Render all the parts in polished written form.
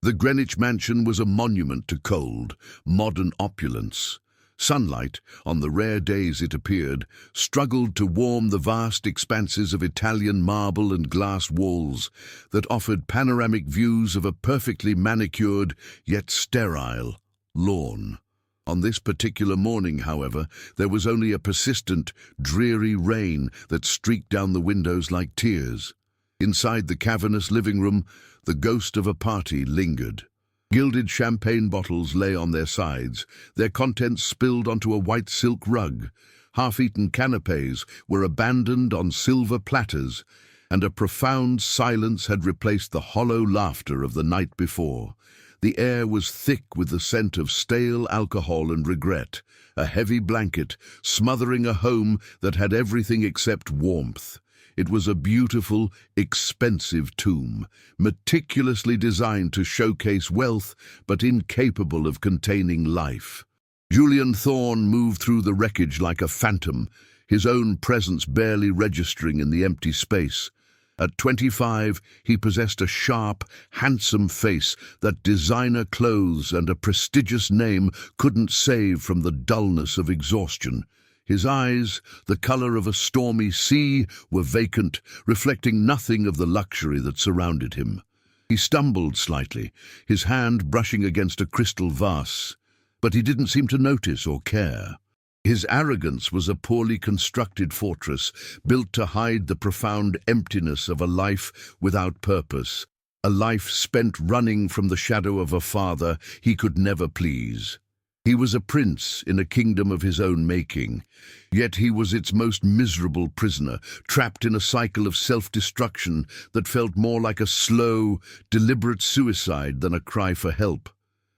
The Greenwich mansion was a monument to cold, modern opulence. Sunlight, on the rare days it appeared, struggled to warm the vast expanses of Italian marble and glass walls that offered panoramic views of a perfectly manicured, yet sterile, lawn. On this particular morning, however, there was only a persistent, dreary rain that streaked down the windows like tears. Inside the cavernous living room, the ghost of a party lingered. Gilded champagne bottles lay on their sides, their contents spilled onto a white silk rug. Half-eaten canapes were abandoned on silver platters, and a profound silence had replaced the hollow laughter of the night before. The air was thick with the scent of stale alcohol and regret, a heavy blanket smothering a home that had everything except warmth. It was a beautiful, expensive tomb, meticulously designed to showcase wealth, but incapable of containing life. Julian Thorne moved through the wreckage like a phantom, his own presence barely registering in the empty space. At 25, he possessed a sharp, handsome face that designer clothes and a prestigious name couldn't save from the dullness of exhaustion. His eyes, the color of a stormy sea, were vacant, reflecting nothing of the luxury that surrounded him. He stumbled slightly, his hand brushing against a crystal vase, but he didn't seem to notice or care. His arrogance was a poorly constructed fortress, built to hide the profound emptiness of a life without purpose, a life spent running from the shadow of a father he could never please. He was a prince in a kingdom of his own making, yet he was its most miserable prisoner, trapped in a cycle of self-destruction that felt more like a slow, deliberate suicide than a cry for help.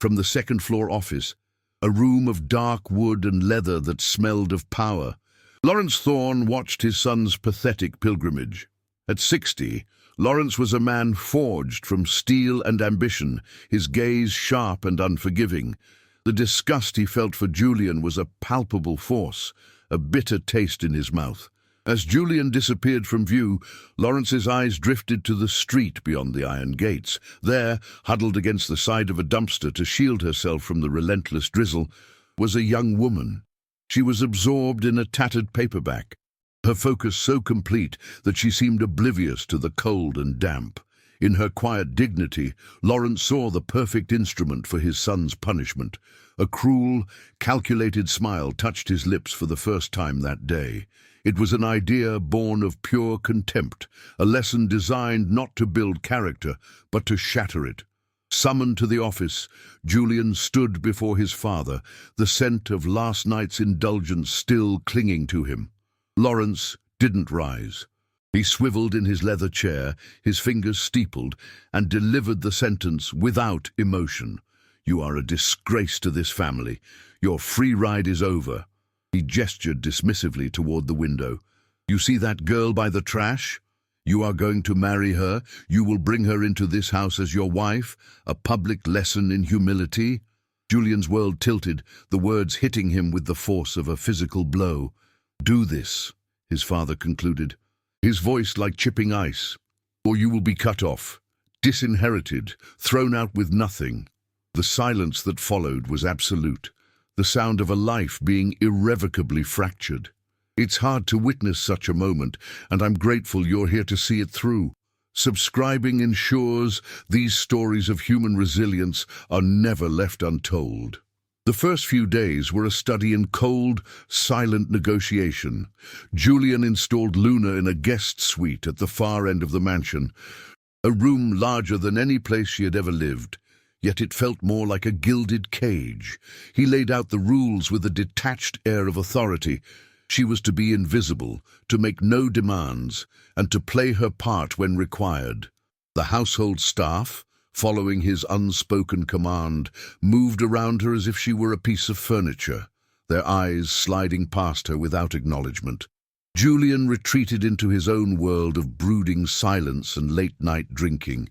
From the second-floor office, a room of dark wood and leather that smelled of power, Lawrence Thorne watched his son's pathetic pilgrimage. At 60, Lawrence was a man forged from steel and ambition, his gaze sharp and unforgiving. The disgust he felt for Julian was a palpable force, a bitter taste in his mouth. As Julian disappeared from view, Lawrence's eyes drifted to the street beyond the iron gates. There, huddled against the side of a dumpster to shield herself from the relentless drizzle, was a young woman. She was absorbed in a tattered paperback, her focus so complete that she seemed oblivious to the cold and damp. In her quiet dignity, Lawrence saw the perfect instrument for his son's punishment. A cruel, calculated smile touched his lips for the first time that day. It was an idea born of pure contempt, a lesson designed not to build character, but to shatter it. Summoned to the office, Julian stood before his father, the scent of last night's indulgence still clinging to him. Lawrence didn't rise. He swiveled in his leather chair, his fingers steepled, and delivered the sentence without emotion. "You are a disgrace to this family. Your free ride is over." He gestured dismissively toward the window. "You see that girl by the trash? You are going to marry her. You will bring her into this house as your wife, a public lesson in humility." Julian's world tilted, the words hitting him with the force of a physical blow. "Do this," his father concluded, his voice like chipping ice, "or you will be cut off, disinherited, thrown out with nothing." The silence that followed was absolute, the sound of a life being irrevocably fractured. It's hard to witness such a moment, and I'm grateful you're here to see it through. Subscribing ensures these stories of human resilience are never left untold. The first few days were a study in cold, silent negotiation. Julian installed Luna in a guest suite at the far end of the mansion, a room larger than any place she had ever lived. Yet it felt more like a gilded cage. He laid out the rules with a detached air of authority. She was to be invisible, to make no demands, and to play her part when required. The household staff, following his unspoken command, moved around her as if she were a piece of furniture, their eyes sliding past her without acknowledgement. Julian retreated into his own world of brooding silence and late-night drinking.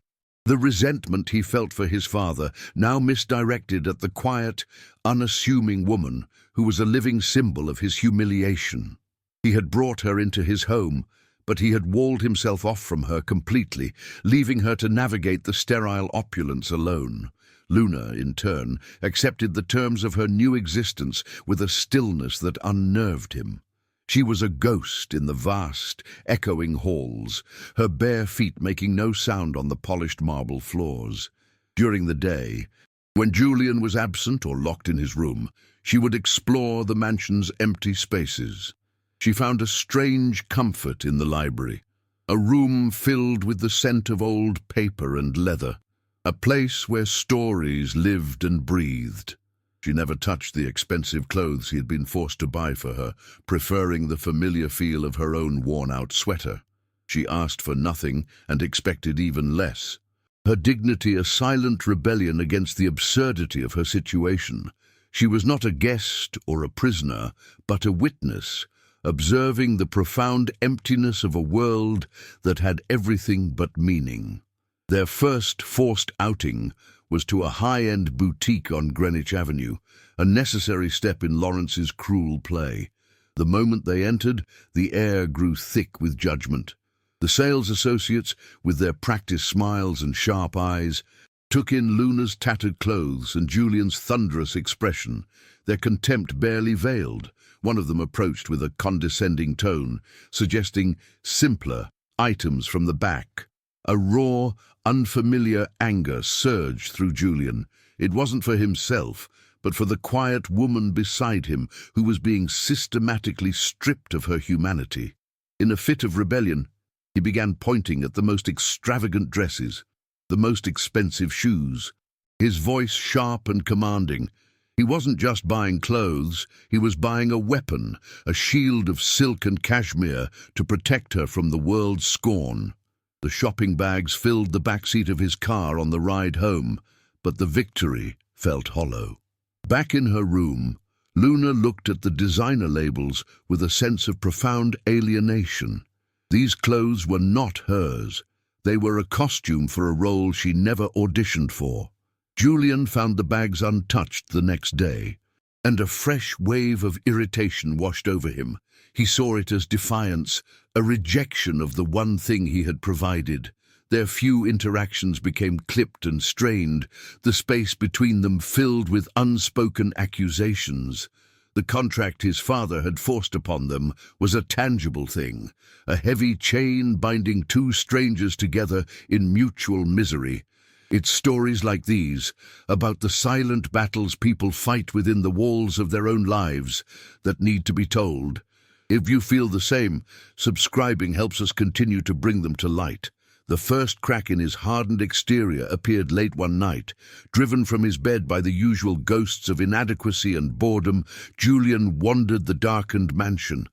The resentment he felt for his father now misdirected at the quiet, unassuming woman who was a living symbol of his humiliation. He had brought her into his home, but he had walled himself off from her completely, leaving her to navigate the sterile opulence alone. Luna, in turn, accepted the terms of her new existence with a stillness that unnerved him. She was a ghost in the vast, echoing halls, her bare feet making no sound on the polished marble floors. During the day, when Julian was absent or locked in his room, she would explore the mansion's empty spaces. She found a strange comfort in the library, a room filled with the scent of old paper and leather, a place where stories lived and breathed. She never touched the expensive clothes he had been forced to buy for her, preferring the familiar feel of her own worn-out sweater. She asked for nothing and expected even less. Her dignity a silent rebellion against the absurdity of her situation. She was not a guest or a prisoner, but a witness, observing the profound emptiness of a world that had everything but meaning. Their first forced outing was to a high-end boutique on Greenwich Avenue, a necessary step in Lawrence's cruel play. The moment they entered, the air grew thick with judgment. The sales associates, with their practiced smiles and sharp eyes, took in Luna's tattered clothes and Julian's thunderous expression, their contempt barely veiled. One of them approached with a condescending tone, suggesting simpler items from the back. A raw, unfamiliar anger surged through Julian. It wasn't for himself, but for the quiet woman beside him who was being systematically stripped of her humanity. In a fit of rebellion, he began pointing at the most extravagant dresses, the most expensive shoes, his voice sharp and commanding. He wasn't just buying clothes, he was buying a weapon, a shield of silk and cashmere to protect her from the world's scorn. The shopping bags filled the backseat of his car on the ride home, but the victory felt hollow. Back in her room, Luna looked at the designer labels with a sense of profound alienation. These clothes were not hers. They were a costume for a role she never auditioned for. Julian found the bags untouched the next day, and a fresh wave of irritation washed over him. He saw it as defiance, a rejection of the one thing he had provided. Their few interactions became clipped and strained, the space between them filled with unspoken accusations. The contract his father had forced upon them was a tangible thing, a heavy chain binding two strangers together in mutual misery. It's stories like these, about the silent battles people fight within the walls of their own lives, that need to be told. If you feel the same, subscribing helps us continue to bring them to light. The first crack in his hardened exterior appeared late one night. Driven from his bed by the usual ghosts of inadequacy and boredom, Julian wandered the darkened mansion.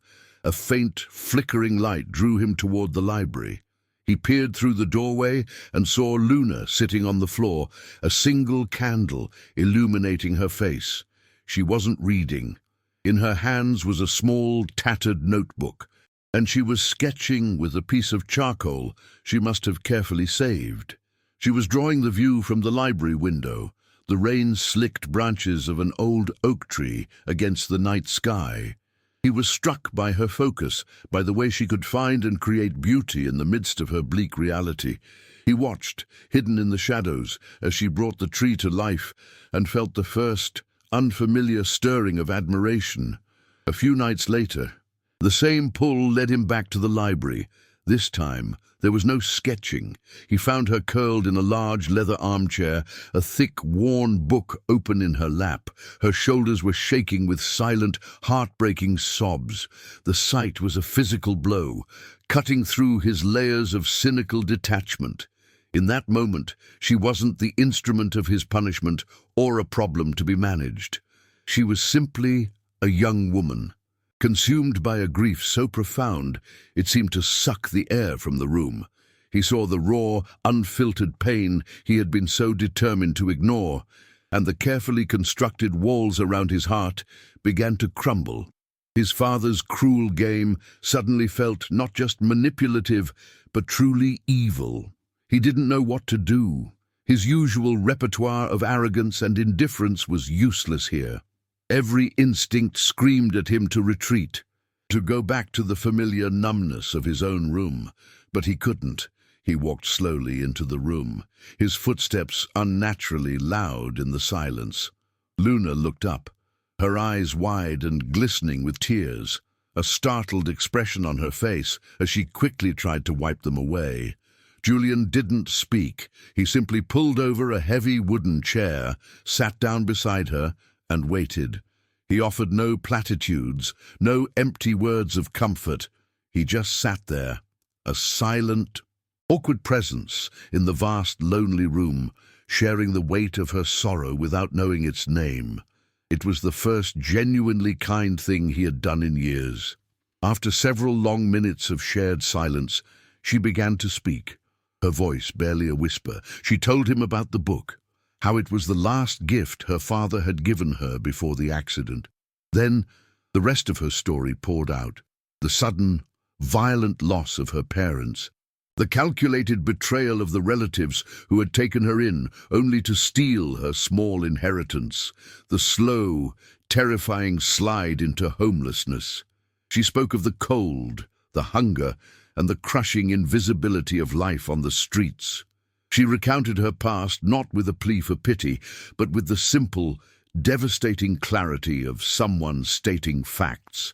A faint, flickering light drew him toward the library. He peered through the doorway and saw Luna sitting on the floor, a single candle illuminating her face. She wasn't reading. In her hands was a small, tattered notebook, and she was sketching with a piece of charcoal she must have carefully saved. She was drawing the view from the library window, the rain-slicked branches of an old oak tree against the night sky. He was struck by her focus, by the way she could find and create beauty in the midst of her bleak reality. He watched, hidden in the shadows, as she brought the tree to life, and felt the first, unfamiliar stirring of admiration. A few nights later, the same pull led him back to the library. This time, there was no sketching. He found her curled in a large leather armchair, a thick, worn book open in her lap. Her shoulders were shaking with silent, heartbreaking sobs. The sight was a physical blow, cutting through his layers of cynical detachment. In that moment, she wasn't the instrument of his punishment or a problem to be managed. She was simply a young woman, consumed by a grief so profound it seemed to suck the air from the room. He saw the raw, unfiltered pain he had been so determined to ignore, and the carefully constructed walls around his heart began to crumble. His father's cruel game suddenly felt not just manipulative, but truly evil. He didn't know what to do. His usual repertoire of arrogance and indifference was useless here. Every instinct screamed at him to retreat. to go back to the familiar numbness of his own room, but he couldn't. He walked slowly into the room, his footsteps unnaturally loud in the silence. Luna looked up, her eyes wide and glistening with tears, a startled expression on her face as she quickly tried to wipe them away. Julian didn't speak. He simply pulled over a heavy wooden chair, sat down beside her, and waited. He offered no platitudes, no empty words of comfort. He just sat there, a silent, awkward presence in the vast, lonely room, sharing the weight of her sorrow without knowing its name. It was the first genuinely kind thing he had done in years. After several long minutes of shared silence, she began to speak, her voice barely a whisper. She told him about the book, how it was the last gift her father had given her before the accident. Then the rest of her story poured out, the sudden, violent loss of her parents, the calculated betrayal of the relatives who had taken her in only to steal her small inheritance, the slow, terrifying slide into homelessness. She spoke of the cold, the hunger, and the crushing invisibility of life on the streets. She recounted her past not with a plea for pity, but with the simple, devastating clarity of someone stating facts.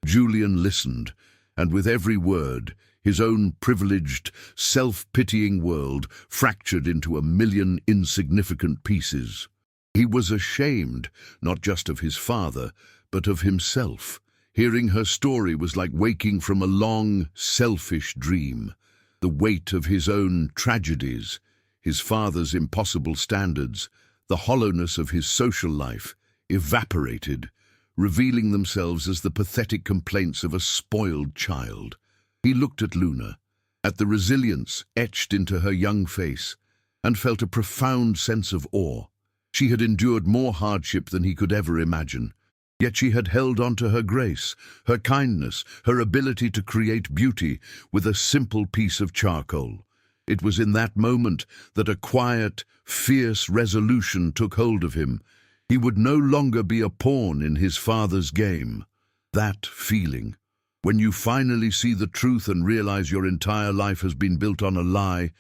Julian listened, and with every word, his own privileged, self-pitying world fractured into a million insignificant pieces. He was ashamed, not just of his father, but of himself. Hearing her story was like waking from a long, selfish dream. The weight of his own tragedies, his father's impossible standards, the hollowness of his social life, evaporated, revealing themselves as the pathetic complaints of a spoiled child. He looked at Luna, at the resilience etched into her young face, and felt a profound sense of awe. She had endured more hardship than he could ever imagine, yet she had held on to her grace, her kindness, her ability to create beauty with a simple piece of charcoal. It was in that moment that a quiet, fierce resolution took hold of him. He would no longer be a pawn in his father's game. That feeling, when you finally see the truth and realize your entire life has been built on a lie,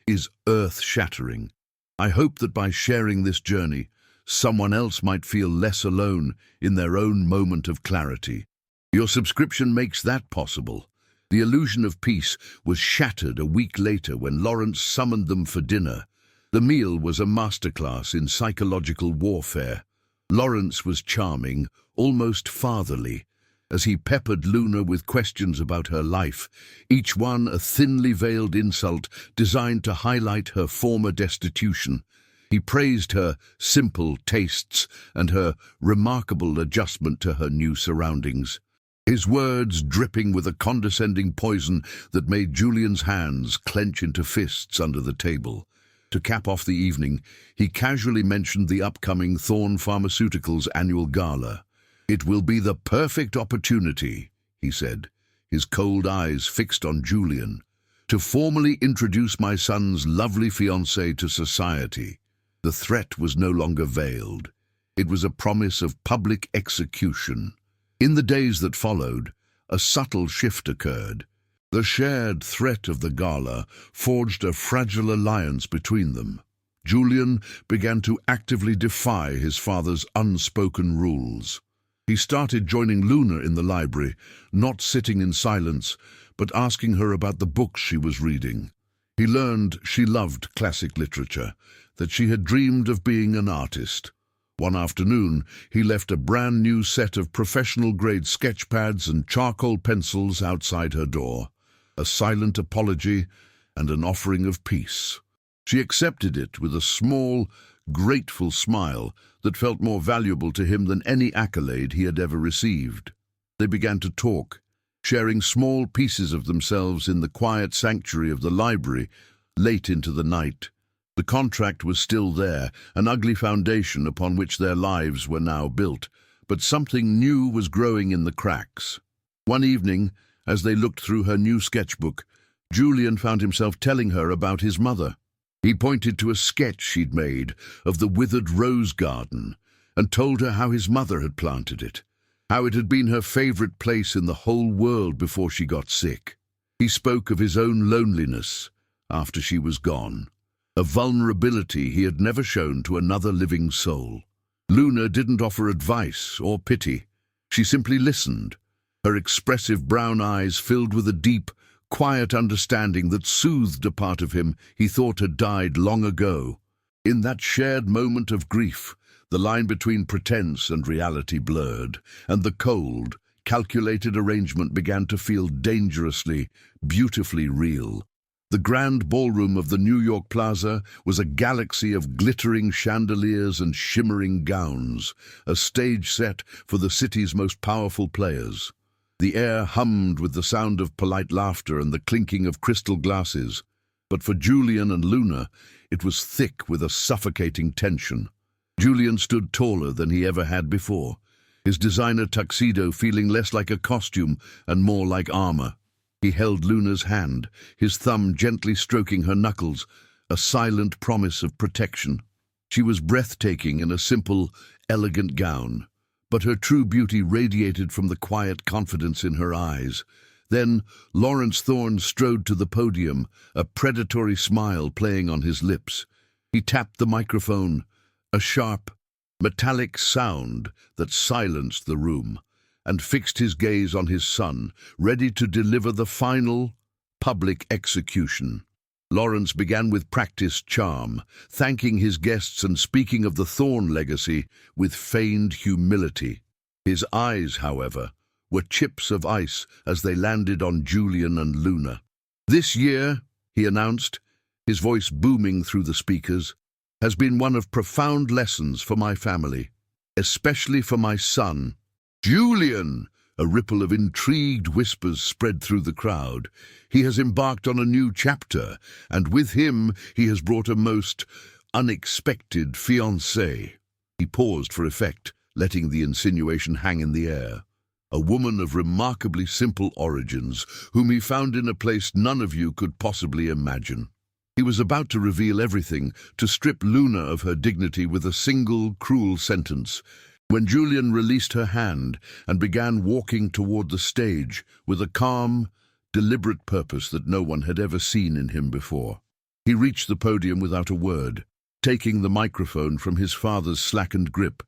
is earth-shattering. I hope that by sharing this journey, someone else might feel less alone in their own moment of clarity. Your subscription makes that possible. The illusion of peace was shattered a week later when Lawrence summoned them for dinner. The meal was a masterclass in psychological warfare. Lawrence was charming, almost fatherly, as he peppered Luna with questions about her life, each one a thinly veiled insult designed to highlight her former destitution. He praised her simple tastes and her remarkable adjustment to her new surroundings, his words dripping with a condescending poison that made Julian's hands clench into fists under the table. To cap off the evening, he casually mentioned the upcoming Thorne Pharmaceuticals annual gala. "It will be the perfect opportunity," he said, his cold eyes fixed on Julian, "to formally introduce my son's lovely fiancée to society." The threat was no longer veiled. It was a promise of public execution. In the days that followed, a subtle shift occurred. The shared threat of the gala forged a fragile alliance between them. Julian began to actively defy his father's unspoken rules. He started joining Luna in the library, not sitting in silence, but asking her about the books she was reading. He learned she loved classic literature, that she had dreamed of being an artist. One afternoon, he left a brand new set of professional-grade sketch pads and charcoal pencils outside her door, a silent apology and an offering of peace. She accepted it with a small, grateful smile that felt more valuable to him than any accolade he had ever received. They began to talk, sharing small pieces of themselves in the quiet sanctuary of the library late into the night. The contract was still there, an ugly foundation upon which their lives were now built, but something new was growing in the cracks. One evening, as they looked through her new sketchbook, Julian found himself telling her about his mother. He pointed to a sketch she'd made of the withered rose garden and told her how his mother had planted it. how it had been her favorite place in the whole world before she got sick. He spoke of his own loneliness after she was gone, a vulnerability he had never shown to another living soul. Luna didn't offer advice or pity. She simply listened, her expressive brown eyes filled with a deep, quiet understanding that soothed a part of him he thought had died long ago. In that shared moment of grief, the line between pretense and reality blurred, and the cold, calculated arrangement began to feel dangerously, beautifully real. The grand ballroom of the New York Plaza was a galaxy of glittering chandeliers and shimmering gowns, a stage set for the city's most powerful players. The air hummed with the sound of polite laughter and the clinking of crystal glasses, but for Julian and Luna, it was thick with a suffocating tension. Julian stood taller than he ever had before, his designer tuxedo feeling less like a costume and more like armor. He held Luna's hand, his thumb gently stroking her knuckles, a silent promise of protection. She was breathtaking in a simple, elegant gown, but her true beauty radiated from the quiet confidence in her eyes. Then Lawrence Thorne strode to the podium, a predatory smile playing on his lips. He tapped the microphone, a sharp, metallic sound that silenced the room, and fixed his gaze on his son, ready to deliver the final, public execution. Lawrence began with practiced charm, thanking his guests and speaking of the Thorne legacy with feigned humility. His eyes, however, were chips of ice as they landed on Julian and Luna. "This year," he announced, his voice booming through the speakers, "has been one of profound lessons for my family, especially for my son." "Julian!" A ripple of intrigued whispers spread through the crowd. "He has embarked on a new chapter, and with him he has brought a most unexpected fiancée." He paused for effect, letting the insinuation hang in the air. "A woman of remarkably simple origins, whom he found in a place none of you could possibly imagine." He was about to reveal everything, to strip Luna of her dignity with a single, cruel sentence, when Julian released her hand and began walking toward the stage with a calm, deliberate purpose that no one had ever seen in him before. He reached the podium without a word, taking the microphone from his father's slackened grip.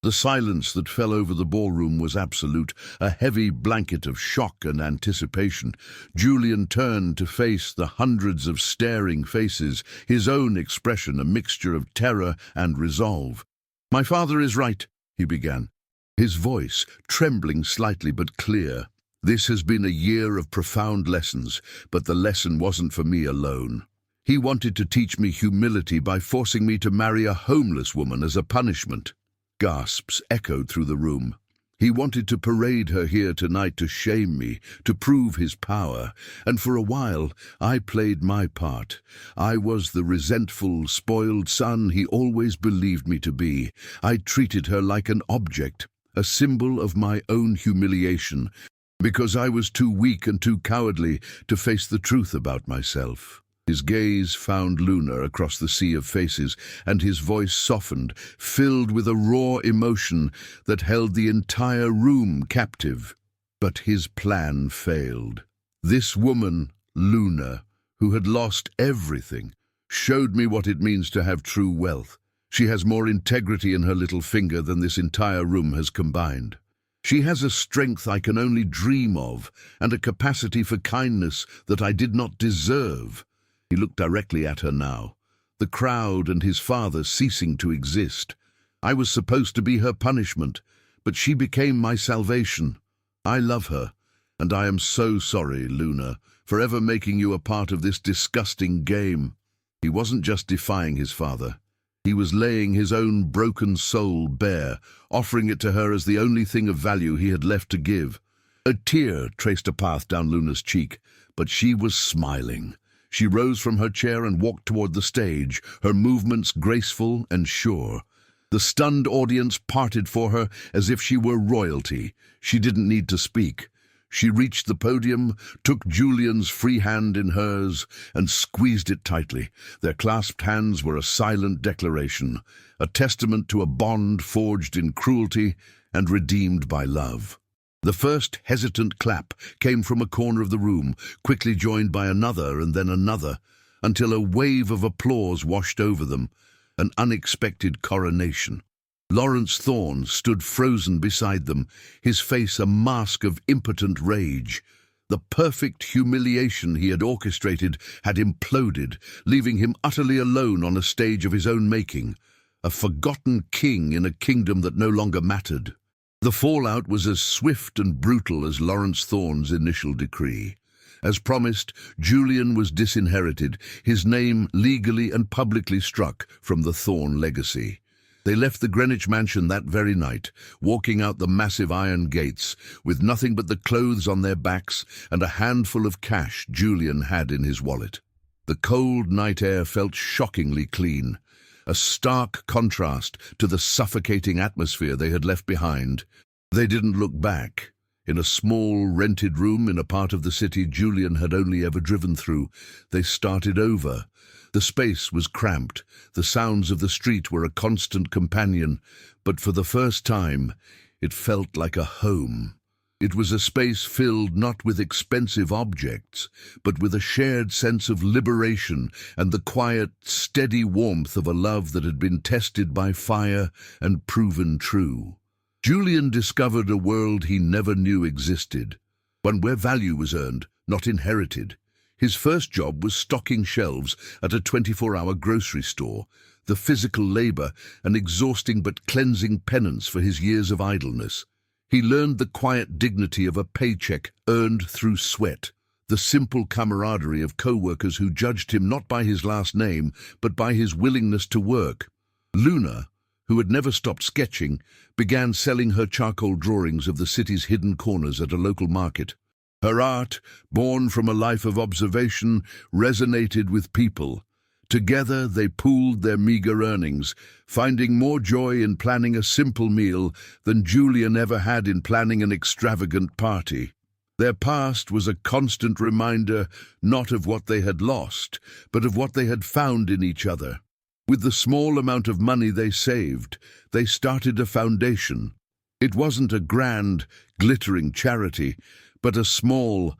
The silence that fell over the ballroom was absolute, a heavy blanket of shock and anticipation. Julian turned to face the hundreds of staring faces, his own expression a mixture of terror and resolve. "My father is right," he began, his voice trembling slightly but clear. "This has been a year of profound lessons, but the lesson wasn't for me alone. He wanted to teach me humility by forcing me to marry a homeless woman as a punishment." Gasps echoed through the room. "He wanted to parade her here tonight to shame me, to prove his power, and for a while I played my part. I was the resentful, spoiled son he always believed me to be. I treated her like an object, a symbol of my own humiliation, because I was too weak and too cowardly to face the truth about myself." His gaze found Luna across the sea of faces, and his voice softened, filled with a raw emotion that held the entire room captive. But his plan failed. This woman, Luna, who had lost everything, showed me what it means to have true wealth. She has more integrity in her little finger than this entire room has combined. She has a strength I can only dream of, and a capacity for kindness that I did not deserve. He looked directly at her now, the crowd and his father ceasing to exist. I was supposed to be her punishment, but she became my salvation. I love her, and I am so sorry, Luna, for ever making you a part of this disgusting game." He wasn't just defying his father. He was laying his own broken soul bare, offering it to her as the only thing of value he had left to give. A tear traced a path down Luna's cheek, but she was smiling. She rose from her chair and walked toward the stage, her movements graceful and sure. The stunned audience parted for her as if she were royalty. She didn't need to speak. She reached the podium, took Julian's free hand in hers, and squeezed it tightly. Their clasped hands were a silent declaration, a testament to a bond forged in cruelty and redeemed by love. The first hesitant clap came from a corner of the room, quickly joined by another and then another, until a wave of applause washed over them, an unexpected coronation. Lawrence Thorne stood frozen beside them, his face a mask of impotent rage. The perfect humiliation he had orchestrated had imploded, leaving him utterly alone on a stage of his own making, a forgotten king in a kingdom that no longer mattered. The fallout was as swift and brutal as Lawrence Thorne's initial decree. As promised, Julian was disinherited, his name legally and publicly struck from the Thorne legacy. They left the Greenwich mansion that very night, walking out the massive iron gates, with nothing but the clothes on their backs and a handful of cash Julian had in his wallet. The cold night air felt shockingly clean, a stark contrast to the suffocating atmosphere they had left behind. They didn't look back. In a small, rented room in a part of the city Julian had only ever driven through, they started over. The space was cramped, the sounds of the street were a constant companion, but for the first time, it felt like a home. It was a space filled not with expensive objects, but with a shared sense of liberation and the quiet, steady warmth of a love that had been tested by fire and proven true. Julian discovered a world he never knew existed, one where value was earned, not inherited. His first job was stocking shelves at a 24-hour grocery store, the physical labor an exhausting but cleansing penance for his years of idleness. He learned the quiet dignity of a paycheck earned through sweat, the simple camaraderie of co-workers who judged him not by his last name, but by his willingness to work. Luna, who had never stopped sketching, began selling her charcoal drawings of the city's hidden corners at a local market. Her art, born from a life of observation, resonated with people. Together they pooled their meager earnings, finding more joy in planning a simple meal than Julian ever had in planning an extravagant party. Their past was a constant reminder not of what they had lost, but of what they had found in each other. With the small amount of money they saved, they started a foundation. It wasn't a grand, glittering charity, but a small,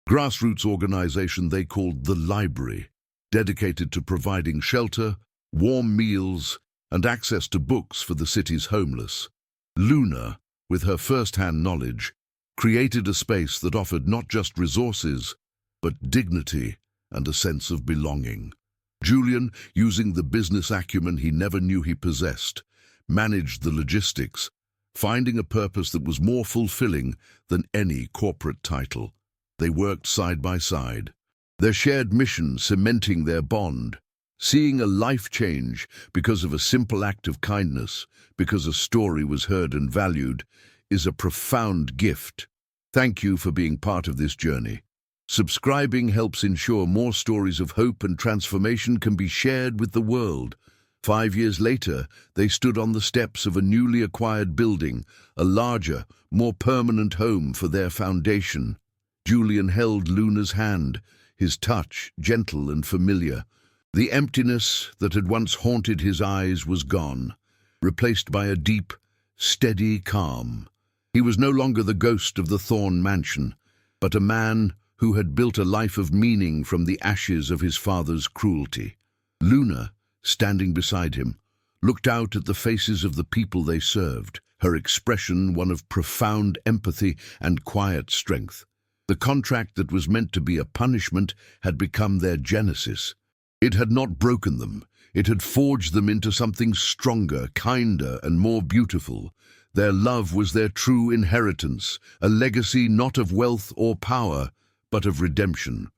grassroots organization they called the Library, dedicated to providing shelter, warm meals, and access to books for the city's homeless. Luna, with her first-hand knowledge, created a space that offered not just resources, but dignity and a sense of belonging. Julian, using the business acumen he never knew he possessed, managed the logistics, finding a purpose that was more fulfilling than any corporate title. They worked side by side, their shared mission cementing their bond. Seeing a life change because of a simple act of kindness, because a story was heard and valued, is a profound gift. Thank you for being part of this journey. Subscribing helps ensure more stories of hope and transformation can be shared with the world. 5 years later, they stood on the steps of a newly acquired building, a larger, more permanent home for their foundation. Julian held Luna's hand, his touch gentle and familiar. The emptiness that had once haunted his eyes was gone, replaced by a deep, steady calm. He was no longer the ghost of the Thorne mansion, but a man who had built a life of meaning from the ashes of his father's cruelty. Luna, standing beside him, looked out at the faces of the people they served, her expression one of profound empathy and quiet strength. The contract that was meant to be a punishment had become their genesis. It had not broken them. It had forged them into something stronger, kinder, and more beautiful. Their love was their true inheritance, a legacy not of wealth or power, but of redemption.